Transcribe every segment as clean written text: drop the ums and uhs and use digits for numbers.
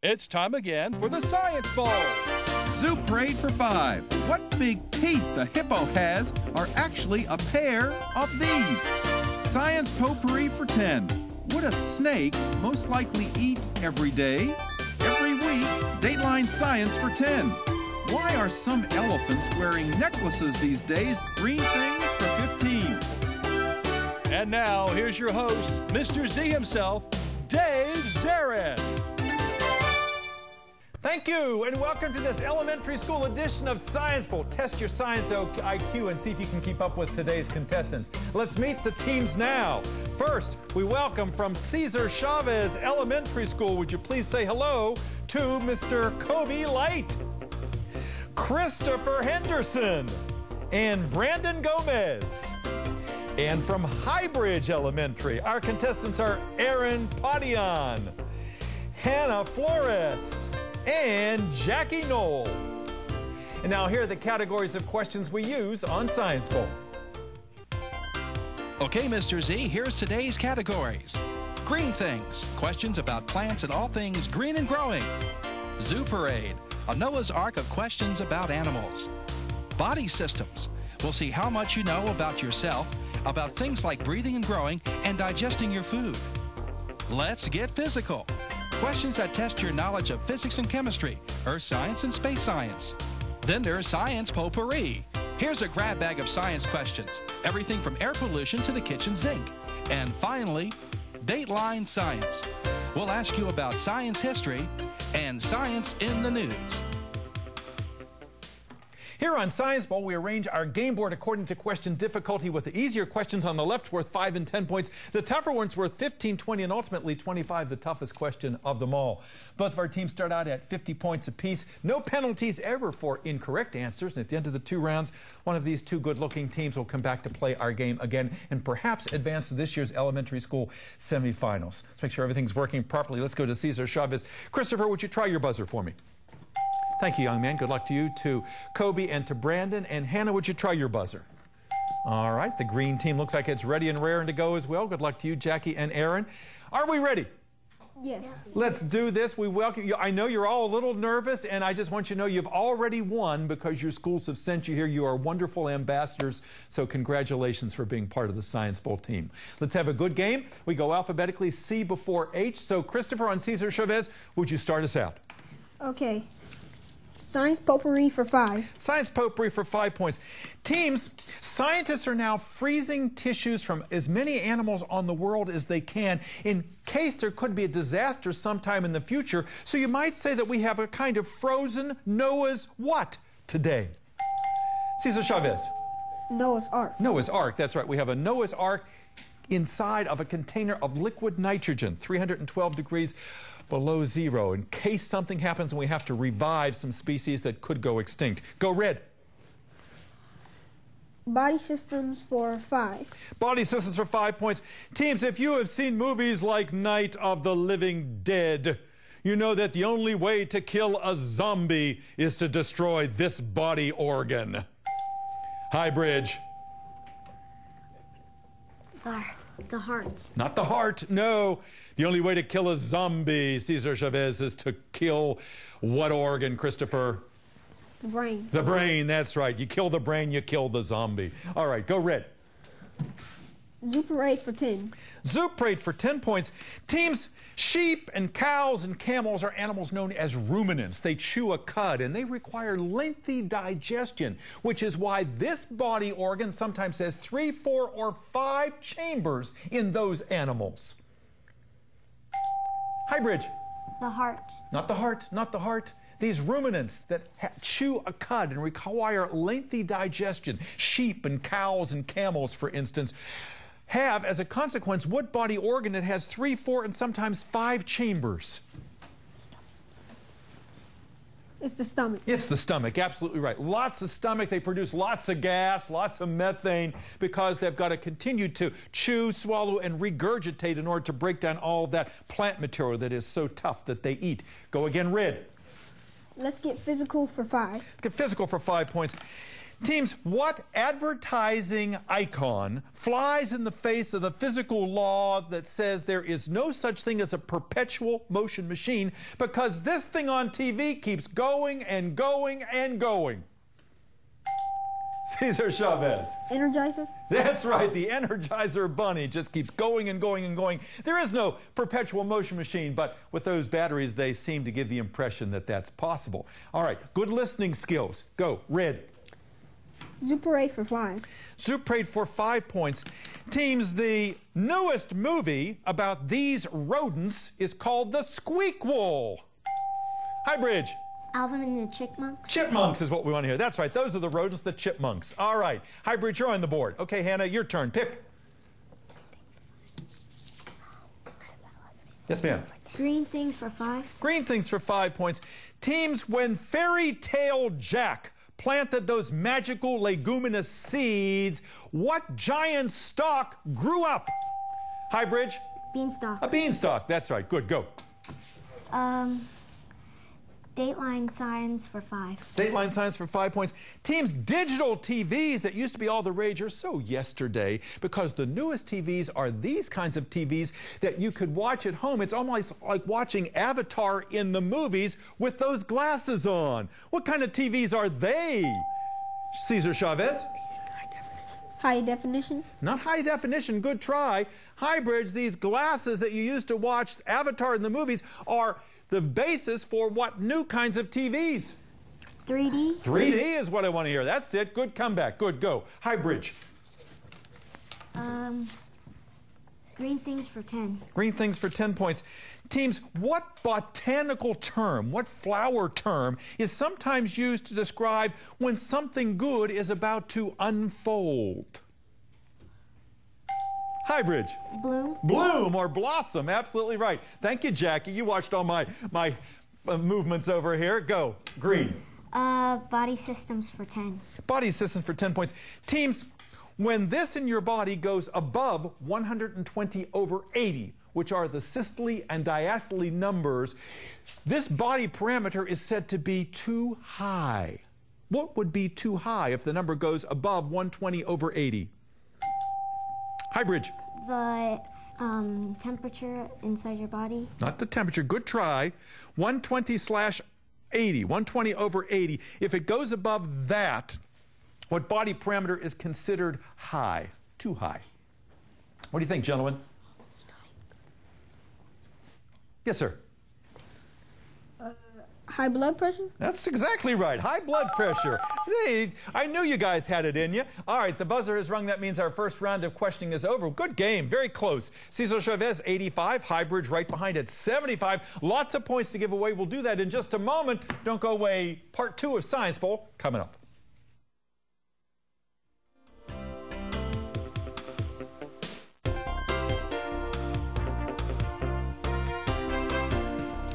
It's time again for the Science Bowl. Zoo Parade for 5. What big teeth the hippo has are actually a pair of these. Science Potpourri for 10. Would a snake most likely eat every day? Every week, Dateline Science for 10. Why are some elephants wearing necklaces these days? Green things for 15. And now, here's your host, Mr. Z himself, Dave Zarin. Thank you, and welcome to this elementary school edition of Science Bowl. Test your science IQ and see if you can keep up with today's contestants. Let's meet the teams now. First, we welcome from Cesar Chavez Elementary School. Would you please say hello to Mr. Kobe Light, Christopher Henderson, and Brandon Gomez. And from Highbridge Elementary, our contestants are Aaron Padian, Hannah Flores, and Jackie Knoll. And now here are the categories of questions we use on Science Bowl. Okay, Mr. Z, here's today's categories. Green things, questions about plants and all things green and growing. Zoo Parade, a Noah's Ark of questions about animals. Body systems, we'll see how much you know about yourself, about things like breathing and growing and digesting your food. Let's get physical. Questions that test your knowledge of physics and chemistry, earth science and space science. Then there's Science Potpourri. Here's a grab bag of science questions, everything from air pollution to the kitchen sink. And finally, Dateline Science. We'll ask you about science history and science in the news. Here on Science Bowl, we arrange our game board according to question difficulty, with the easier questions on the left worth 5 and 10 points, the tougher ones worth 15, 20, and ultimately 25, the toughest question of them all. Both of our teams start out at 50 points apiece. No penalties ever for incorrect answers. And at the end of the 2 rounds, one of these 2 good-looking teams will come back to play our game again and perhaps advance to this year's elementary school semifinals. Let's make sure everything's working properly. Let's go to Cesar Chavez. Christopher, would you try your buzzer for me? Thank you, young man. Good luck to you, to Kobe, and to Brandon. And Hannah, would you try your buzzer? All right, the green team looks like it's ready and raring to go as well. Good luck to you, Jackie and Aaron. Are we ready? Yes. Let's do this. We welcome you. I know you're all a little nervous, and I just want you to know you've already won because your schools have sent you here. You are wonderful ambassadors, so congratulations for being part of the Science Bowl team. Let's have a good game. We go alphabetically, C before H. So, Christopher, on Cesar Chavez, would you start us out? Okay. Science Potpourri for 5. Science Potpourri for 5 points. Teams, scientists are now freezing tissues from as many animals on the world as they can in case there could be a disaster sometime in the future. So you might say that we have a kind of frozen Noah's what today? Cesar Chavez. Noah's Ark. Noah's Ark, that's right. We have a Noah's Ark inside of a container of liquid nitrogen, 312 degrees below zero, in case something happens and we have to revive some species that could go extinct. Go red. Body systems for 5. Body systems for 5 points. Teams, if you have seen movies like Night of the Living Dead, you know that the only way to kill a zombie is to destroy this body organ. Highbridge. The heart. Not the heart, no. The only way to kill a zombie, Cesar Chavez, is to kill what organ, Christopher? The brain. The brain, that's right. You kill the brain, you kill the zombie. All right, go red. Zoo Parade for 10. Zoo Parade for 10 points. Teams, sheep and cows and camels are animals known as ruminants. They chew a cud and they require lengthy digestion, which is why this body organ sometimes has 3, 4, or 5 chambers in those animals. Highbridge. The heart. Not the heart, not the heart. These ruminants that chew a cud and require lengthy digestion, sheep and cows and camels, for instance, have, as a consequence, what body organ that has 3, 4, and sometimes 5 chambers? It's the stomach. It's the stomach, absolutely right. Lots of stomach. They produce lots of gas, lots of methane, because they've got to continue to chew, swallow, and regurgitate in order to break down all that plant material that is so tough that they eat. Go again, red. Let's get physical for 5. Let's get physical for 5 points. Teams, what advertising icon flies in the face of the physical law that says there is no such thing as a perpetual motion machine because this thing on TV keeps going and going and going? Cesar Chavez. Energizer? That's right, the Energizer Bunny just keeps going and going and going. There is no perpetual motion machine, but with those batteries, they seem to give the impression that that's possible. All right, good listening skills. Go, Red. Super 8 for 5. Super 8 for 5 points. Teams, the newest movie about these rodents is called The Squeakquel. Hi, Bridge. Alvin and the Chipmunks. Chipmunks is what we want to hear. That's right. Those are the rodents, the chipmunks. All right. Hi, Bridge, you're on the board. Okay, Hannah, your turn. Pick. Yes, ma'am. Green Things for 5. Green Things for 5 points. Teams, when Fairy Tale Jack planted those magical leguminous seeds, what giant stalk grew up? Hi, Bridge. Beanstalk. A beanstalk. That's right. Good. Go. Dateline Signs for 5. Dateline Science for 5 points. Teams, digital TVs that used to be all the rage are so yesterday because the newest TVs are these kinds of TVs that you could watch at home. It's almost like watching Avatar in the movies with those glasses on. What kind of TVs are they? Cesar Chavez? High definition? Not high definition. Good try. Hybrids, these glasses that you used to watch Avatar in the movies are the basis for what new kinds of TVs? 3D. 3D is what I want to hear. That's it. Good comeback. Good. Go. Hi, Bridge. Green Things for 10. Green Things for 10 points. Teams, what botanical term, what flower term is sometimes used to describe when something good is about to unfold? Hi, Bridge. Bloom. Bloom or blossom. Absolutely right. Thank you, Jackie. You watched all my movements over here. Go. Green. Body Systems for 10. Body systems for 10 points. Teams, when this in your body goes above 120/80, which are the systole and diastole numbers, this body parameter is said to be too high. What would be too high if the number goes above 120/80? Hi, Bridge. The temperature inside your body. Not the temperature. Good try. 120/80. 120/80. If it goes above that, what body parameter is considered high? Too high. What do you think, gentlemen? Yes, sir. High blood pressure? That's exactly right. High blood pressure. Hey, I knew you guys had it in you. All right, the buzzer has rung. That means our first round of questioning is over. Good game. Very close. Cesar Chavez, 85. Highbridge right behind at 75. Lots of points to give away. We'll do that in just a moment. Don't go away. Part 2 of Science Bowl coming up.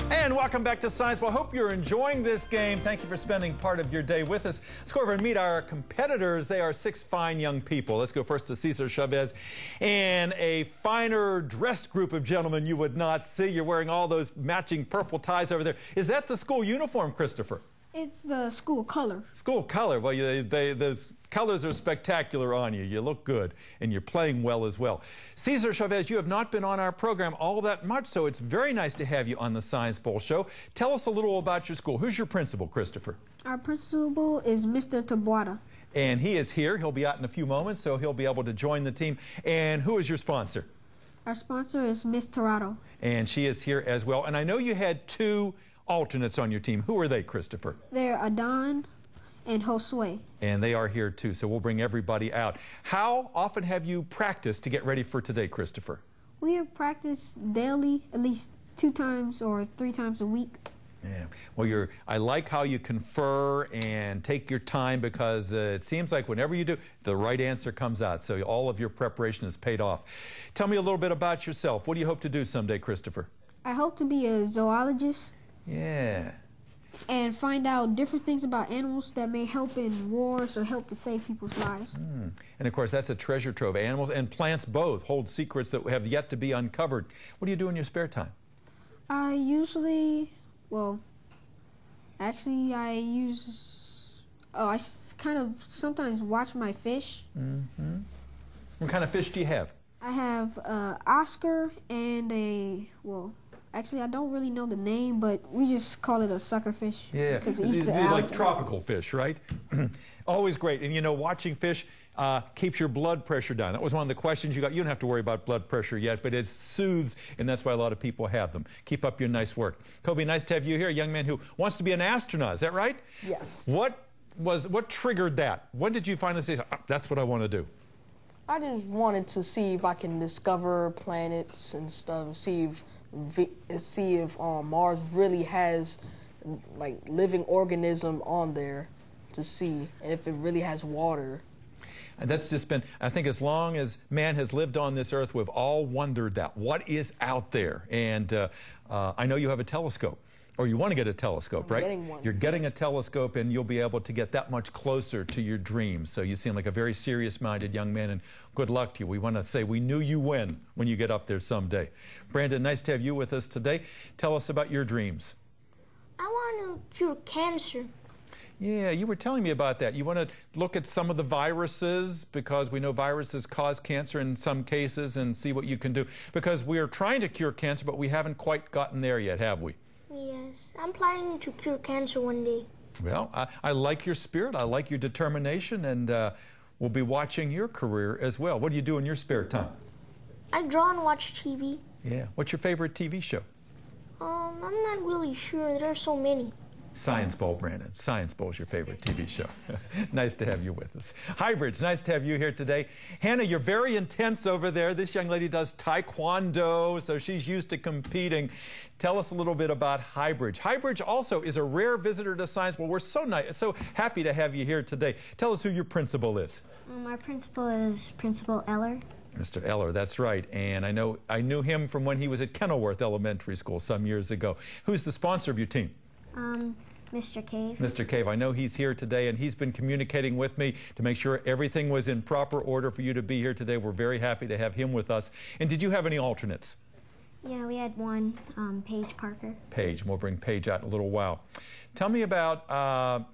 And welcome back to Science Bowl. I hope you're enjoying this game. Thank you for spending part of your day with us. Let's go over and meet our competitors. They are 6 fine young people. Let's go first to Cesar Chavez and a finer dressed group of gentlemen you would not see. You're wearing all those matching purple ties over there. Is that the school uniform, Christopher? It's the school color. School color. Well, those colors are spectacular on you. You look good, and you're playing well as well. Cesar Chavez, you have not been on our program all that much, so it's very nice to have you on the Science Bowl show. Tell us a little about your school. Who's your principal, Christopher? Our principal is Mr. Tabuada. And he is here. He'll be out in a few moments, so he'll be able to join the team. And who is your sponsor? Our sponsor is Miss Torado. And she is here as well. And I know you had 2 alternates on your team. Who are they, Christopher? They're Adon and Josue. And they are here too, so we'll bring everybody out. How often have you practiced to get ready for today, Christopher? We have practiced daily, at least 2 times or 3 times a week. Yeah. Well, I like how you confer and take your time because it seems like whenever you do, the right answer comes out. So all of your preparation has paid off. Tell me a little bit about yourself. What do you hope to do someday, Christopher? I hope to be a zoologist. Yeah. And find out different things about animals that may help in wars or help to save people's lives. And of course, that's a treasure trove. Animals and plants both hold secrets that have yet to be uncovered. What do you do in your spare time? I usually, well, actually I use Oh, I kind of sometimes watch my fish. Mm-hmm. What kind of fish do you have? I have Oscar and well, actually I don't really know the name, but we just call it a suckerfish. Yeah, because these like tropical fish, right? Always great. And you know, watching fish keeps your blood pressure down. That was one of the questions you got. You don't have to worry about blood pressure yet, but it soothes, and that's why a lot of people have them. Keep up your nice work. Kobe, nice to have you here, a young man who wants to be an astronaut. Is that right? Yes. What triggered that? When did you finally say, that's what I want to do? I just wanted to see if I can discover planets and stuff, see if Mars really has like living organism on there, to see if it really has water. And that's just been, I think as long as man has lived on this earth, we've all wondered that. What is out there? And I know you have a telescope. Or you want to get a telescope, right? Getting one. You're getting a telescope, and you'll be able to get that much closer to your dreams. So you seem like a very serious-minded young man, and good luck to you. We want to say we knew you when you get up there someday. Brandon, nice to have you with us today. Tell us about your dreams. I want to cure cancer. Yeah, you were telling me about that. You want to look at some of the viruses, because we know viruses cause cancer in some cases, and see what you can do. Because we are trying to cure cancer, but we haven't quite gotten there yet, have we? Yes, I'm planning to cure cancer one day. Well, I like your spirit, I like your determination, and we'll be watching your career as well. What do you do in your spare time? I draw and watch TV. Yeah. What's your favorite TV show? I'm not really sure. There are so many. Science Bowl, Brandon. Science Bowl is your favorite TV show. Nice to have you with us. Highbridge, nice to have you here today. Hannah, you're very intense over there. This young lady does Taekwondo, so she's used to competing. Tell us a little bit about Highbridge. Highbridge also is a rare visitor to Science Bowl. We're so happy to have you here today. Tell us who your principal is. Our principal is Principal Eller. Mr. Eller, that's right. And I knew him from when he was at Kenilworth Elementary School some years ago. Who's the sponsor of your team? Mr. Cave. Mr. Cave, I know he's here today, and he's been communicating with me to make sure everything was in proper order for you to be here today. We're very happy to have him with us. And did you have any alternates? Yeah, we had one, Paige Parker. Paige, we'll bring Paige out in a little while. Tell me about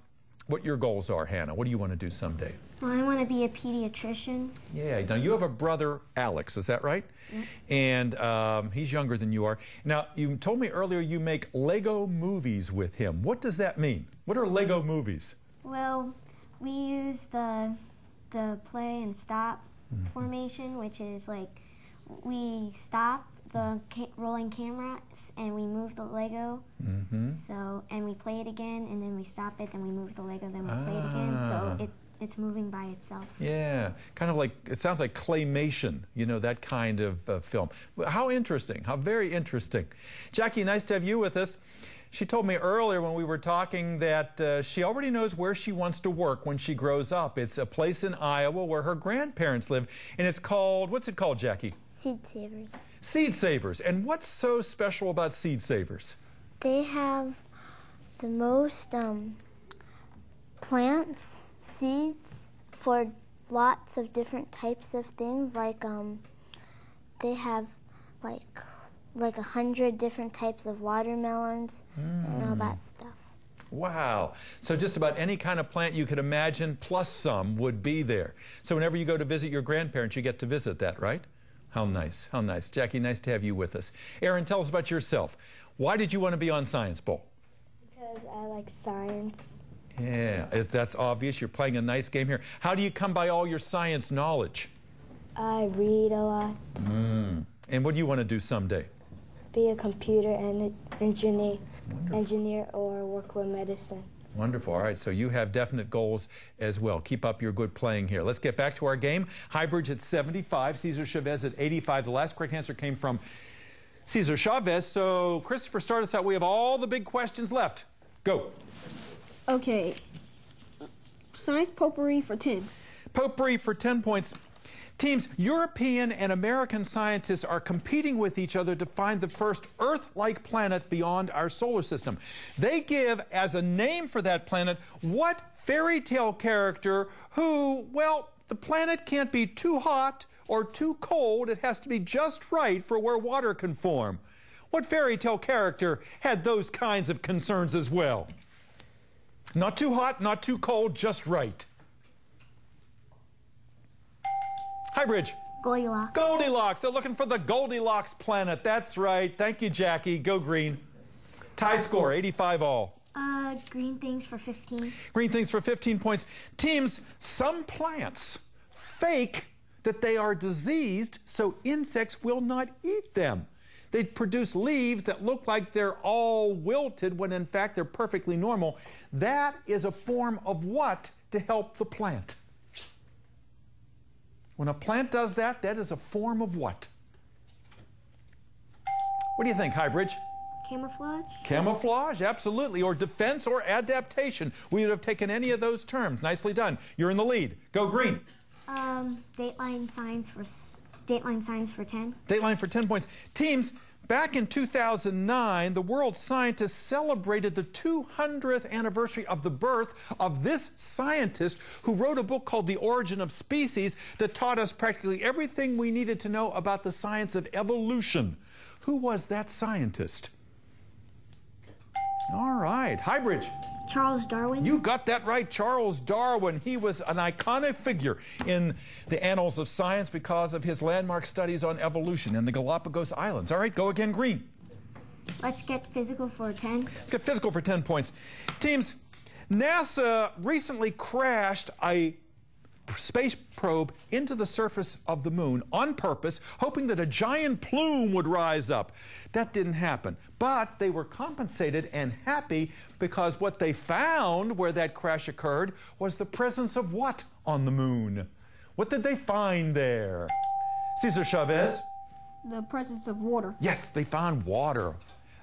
what your goals are, Hannah. What do you want to do someday? Well, I want to be a pediatrician. Yeah, now you have a brother, Alex, is that right? Yeah. And he's younger than you are. Now, you told me earlier you make Lego movies with him. What does that mean? What are Lego movies? Well, we use the play and stop formation, which is like we stop the rolling camera and we move the Lego. So, and we play it again, and then we stop it, then we move the Lego, then we play it again. So it's moving by itself. Yeah, kind of like, it sounds like claymation, you know, that kind of film. How interesting, how very interesting. Jackie, nice to have you with us. She told me earlier when we were talking that she already knows where she wants to work when she grows up. It's a place in Iowa where her grandparents live, and it's called, what's it called, Jackie? Seed Savers. Seed Savers. And what's so special about Seed Savers? They have the most plants, seeds for lots of different types of things. Like they have like 100 different types of watermelons and all that stuff. Wow. So just about any kind of plant you could imagine, plus some, would be there. So whenever you go to visit your grandparents, you get to visit that, right? How nice, how nice. Jackie, nice to have you with us. Aaron, tell us about yourself. Why did you want to be on Science Bowl? Because I like science. Yeah, that's obvious. You're playing a nice game here. How do you come by all your science knowledge? I read a lot. And what do you want to do someday? Be a computer and engineer or work with medicine. Wonderful. All right, so you have definite goals as well. Keep up your good playing here. Let's get back to our game. Highbridge at 75, Cesar Chavez at 85. The last correct answer came from Cesar Chavez. So, Christopher, start us out. We have all the big questions left. Go. Okay. Science potpourri for 10. Potpourri for 10 points. Teams, European and American scientists are competing with each other to find the first Earth-like planet beyond our solar system. They give as a name for that planet what fairy tale character who, well, the planet can't be too hot or too cold. It has to be just right for where water can form. What fairy tale character had those kinds of concerns as well? Not too hot, not too cold, just right. Hi, Bridge. Goldilocks. Goldilocks. They're looking for the Goldilocks planet. That's right. Thank you, Jackie. Go green. Tie score, 85 all. Green things for 15. Green things for 15 points. Teams, some plants fake that they are diseased so insects will not eat them. They produce leaves that look like they're all wilted when in fact they're perfectly normal. That is a form of what to help the plant? When a plant does that, that is a form of what? What do you think, Highbridge? Camouflage? Camouflage, absolutely, or defense or adaptation. We would have taken any of those terms. Nicely done. You're in the lead. Go green. Dateline signs for 10. Dateline for 10 points. Teams, back in 2009, the world scientists celebrated the 200th anniversary of the birth of this scientist who wrote a book called The Origin of Species that taught us practically everything we needed to know about the science of evolution. Who was that scientist? All right, Highbridge. Charles Darwin. You got that right, Charles Darwin. He was an iconic figure in the annals of science because of his landmark studies on evolution in the Galapagos Islands. All right, go again, green. Let's get physical for 10. Let's get physical for 10 points. Teams, NASA recently crashed a space probe into the surface of the moon on purpose, hoping that a giant plume would rise up. That didn't happen. But they were compensated and happy because what they found where that crash occurred was the presence of what on the moon? What did they find there? Cesar Chavez? The presence of water. Yes, they found water.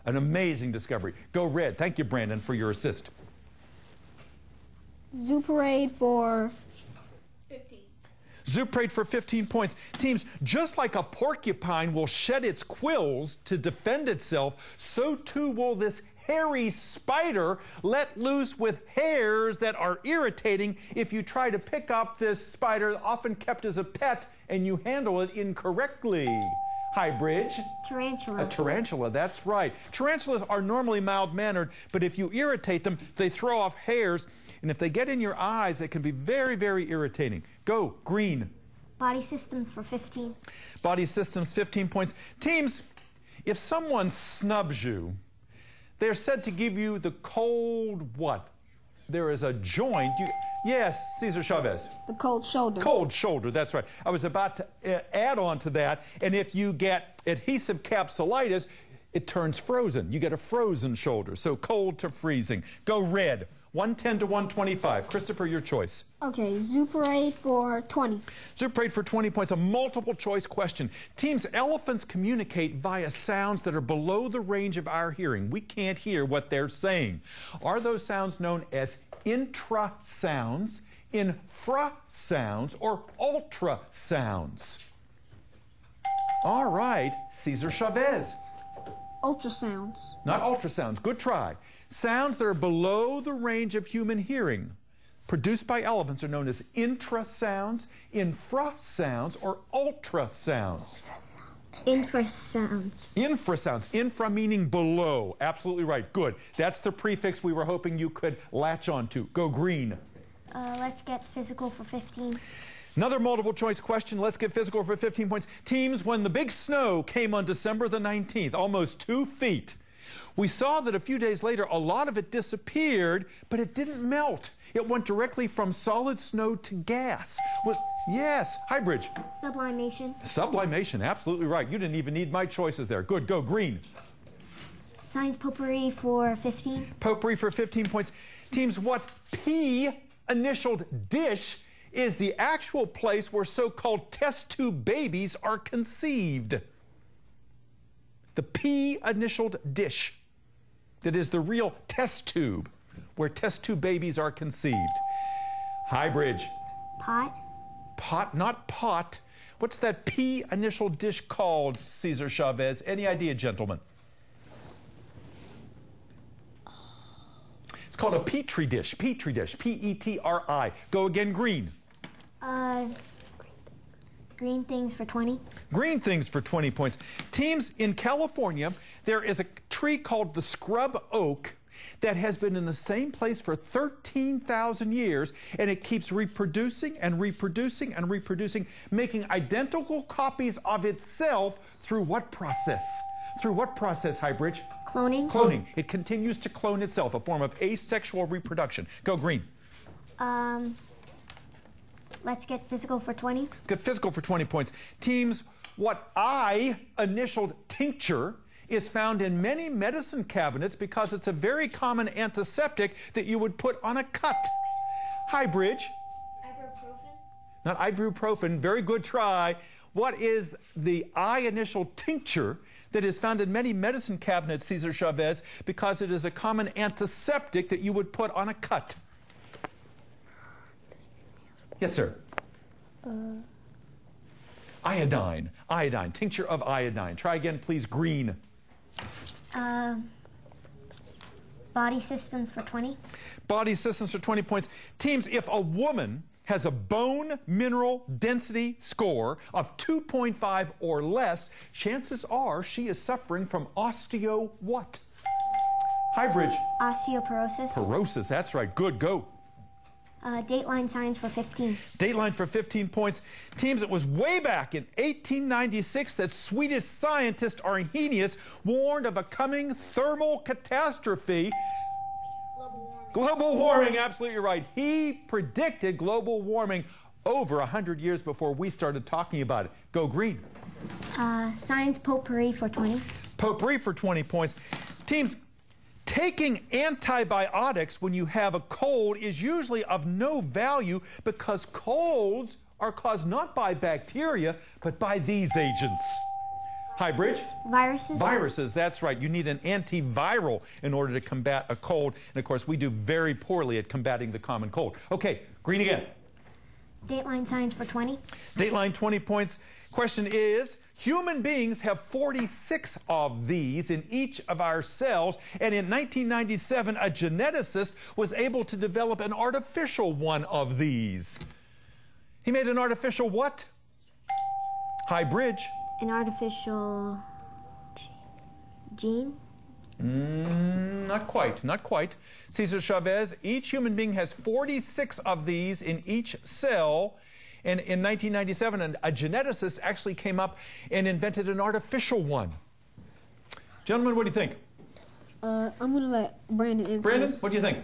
An amazing discovery. Go red. Thank you, Brandon, for your assist. Zoo parade for 15. Zoo parade for 15 points. Teams, just like a porcupine will shed its quills to defend itself, so too will this hairy spider let loose with hairs that are irritating if you try to pick up this spider, often kept as a pet, and you handle it incorrectly. Highbridge. Tarantula. A tarantula, that's right. Tarantulas are normally mild-mannered, but if you irritate them, they throw off hairs, and if they get in your eyes, they can be very, very irritating. Go, green. Body systems for 15. Body systems, 15 points. Teams, if someone snubs you, they're said to give you the cold what? There is a joint. Yes, Cesar Chavez. The cold shoulder. Cold shoulder, that's right. I was about to add on to that. And if you get adhesive capsulitis, it turns frozen. You get a frozen shoulder. So cold to freezing. Go red. 110 to 125. Christopher, your choice. Okay, zoo parade for 20. Zoo parade for 20 points. A multiple choice question. Teams, elephants communicate via sounds that are below the range of our hearing. We can't hear what they're saying. Are those sounds known as intrasounds, infrasounds, or ultrasounds? All right, Cesar Chavez. Ultrasounds. Not ultrasounds. Good try. Sounds that are below the range of human hearing produced by elephants are known as intrasounds, infrasounds, or ultrasounds. Infrasounds. Infrasounds. Infra meaning below. Absolutely right. Good. That's the prefix we were hoping you could latch onto. Go green. Let's get physical for 15. Another multiple choice question. Let's get physical for 15 points. Teams, when the big snow came on December the 19th, almost 2 feet, we saw that a few days later a lot of it disappeared, but it didn't melt. It went directly from solid snow to gas. Yes, Highbridge. Sublimation. Sublimation, absolutely right. You didn't even need my choices there. Good, go green. Science potpourri for 15. Potpourri for 15 points. Teams, what P initialed dish is the actual place where so-called test tube babies are conceived? The P initialed dish. That is the real test tube where test tube babies are conceived. Highbridge. Pot. Pot, not pot. What's that P initial dish called, Cesar Chavez? Any idea, gentlemen? It's called a Petri dish. Petri dish. P-E-T-R-I. Go again, green. Green things for 20. Green things for 20 points. Teams, in California, there is a tree called the scrub oak, that has been in the same place for 13,000 years, and it keeps reproducing and reproducing and reproducing, making identical copies of itself through what process? Through what process, Highbridge? Cloning. Cloning. It continues to clone itself, a form of asexual reproduction. Go green. Let's get physical for 20. Let's get physical for 20 points. Teams, what I initialed tincture is found in many medicine cabinets because it's a very common antiseptic that you would put on a cut. Highbridge. Ibuprofen. Not ibuprofen. Very good try. What is the I initial tincture that is found in many medicine cabinets, Cesar Chavez, because it is a common antiseptic that you would put on a cut? Yes, sir. Iodine. Iodine. Tincture of iodine. Try again, please. Green. Body systems for 20. Body systems for 20 points. Teams, if a woman has a bone mineral density score of 2.5 or less, chances are she is suffering from osteo what? Highbridge. Osteoporosis. Porosis, that's right. Good, go. Dateline signs for 15. Dateline for 15 points. Teams, it was way back in 1896 that Swedish scientist Arrhenius warned of a coming thermal catastrophe. Global warming, absolutely right. He predicted global warming over 100 years before we started talking about it. Go green. Science potpourri for 20. Potpourri for 20 points. Teams, taking antibiotics when you have a cold is usually of no value because colds are caused not by bacteria, but by these agents. Highbridge? Viruses. Viruses, that's right. You need an antiviral in order to combat a cold. And of course, we do very poorly at combating the common cold. Okay, green again. Dateline signs for 20. Dateline 20 points. Question is, human beings have 46 of these in each of our cells, and in 1997, a geneticist was able to develop an artificial one of these. He made an artificial what? Highbridge. An artificial gene? Not quite, not quite. Cesar Chavez, each human being has 46 of these in each cell. And in 1997, a geneticist actually came up and invented an artificial one. Gentlemen, what do you think? I'm going to let Brandon answer. Brandon, what do you think?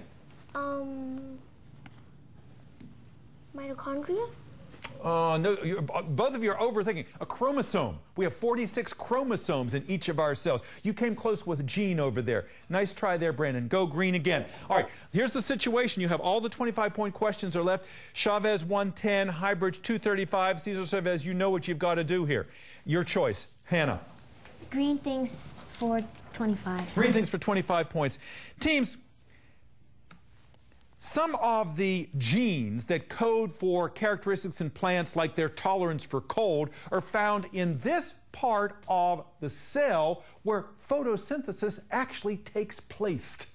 Mitochondria? No, both of you are overthinking. A chromosome. We have 46 chromosomes in each of our cells. You came close with gene over there. Nice try there, Brandon. Go green again. All right, here's the situation. You have all the 25-point questions are left. Chavez 110, Highbridge 235. Cesar Chavez, you know what you've got to do here. Your choice. Hannah. Green things for 25. Green things for 25 points. Teams, some of the genes that code for characteristics in plants like their tolerance for cold are found in this part of the cell where photosynthesis actually takes place.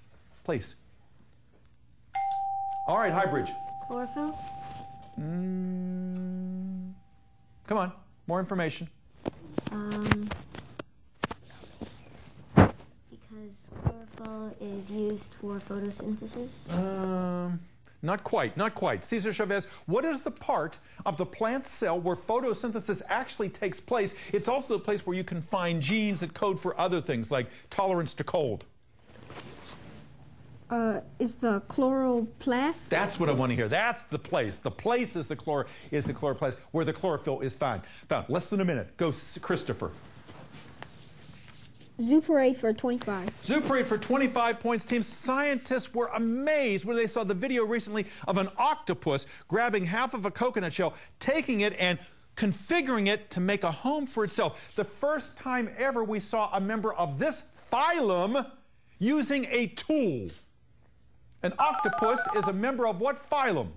All right, Highbridge. Chlorophyll? Come on, more information. Because chlorophyll is used for photosynthesis? Not quite, not quite. Cesar Chavez, what is the part of the plant cell where photosynthesis actually takes place? It's also the place where you can find genes that code for other things like tolerance to cold. Is the chloroplast? That's what I want to hear. That's the place. The place is the chloroplast where the chlorophyll is found. Less than a minute. Go, Christopher. Zuparade for 25. Zuparade for 25 points. Team scientists were amazed when they saw the video recently of an octopus grabbing half of a coconut shell, taking it and configuring it to make a home for itself. The first time ever we saw a member of this phylum using a tool. An octopus is a member of what phylum?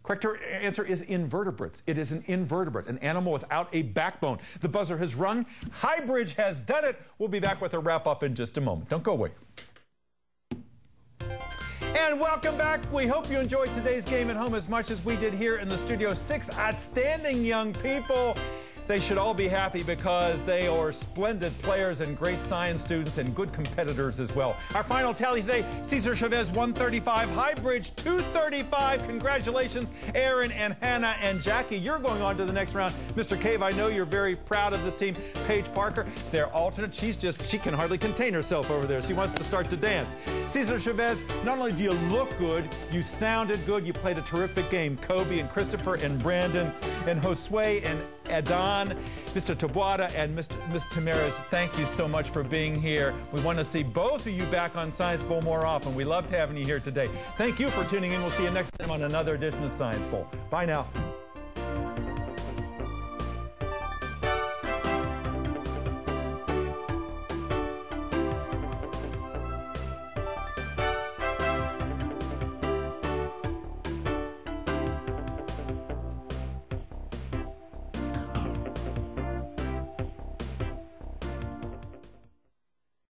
Correct answer is invertebrates. It is an invertebrate, an animal without a backbone. The buzzer has rung. Highbridge has done it. We'll be back with a wrap-up in just a moment. Don't go away. And welcome back. We hope you enjoyed today's game at home as much as we did here in the studio. 6 outstanding young people. They should all be happy because they are splendid players and great science students and good competitors as well. Our final tally today, Cesar Chavez 135, Highbridge 235. Congratulations, Aaron and Hannah and Jackie. You're going on to the next round. Mr. Cave, I know you're very proud of this team. Paige Parker, their alternate. She can hardly contain herself over there. She wants to start to dance. Cesar Chavez, not only do you look good, you sounded good. You played a terrific game. Kobe and Christopher and Brandon and Josue and Adon, Mr. Tabuada and Ms. Tamaris, thank you so much for being here. We want to see both of you back on Science Bowl more often. We loved having you here today. Thank you for tuning in. We'll see you next time on another edition of Science Bowl. Bye now.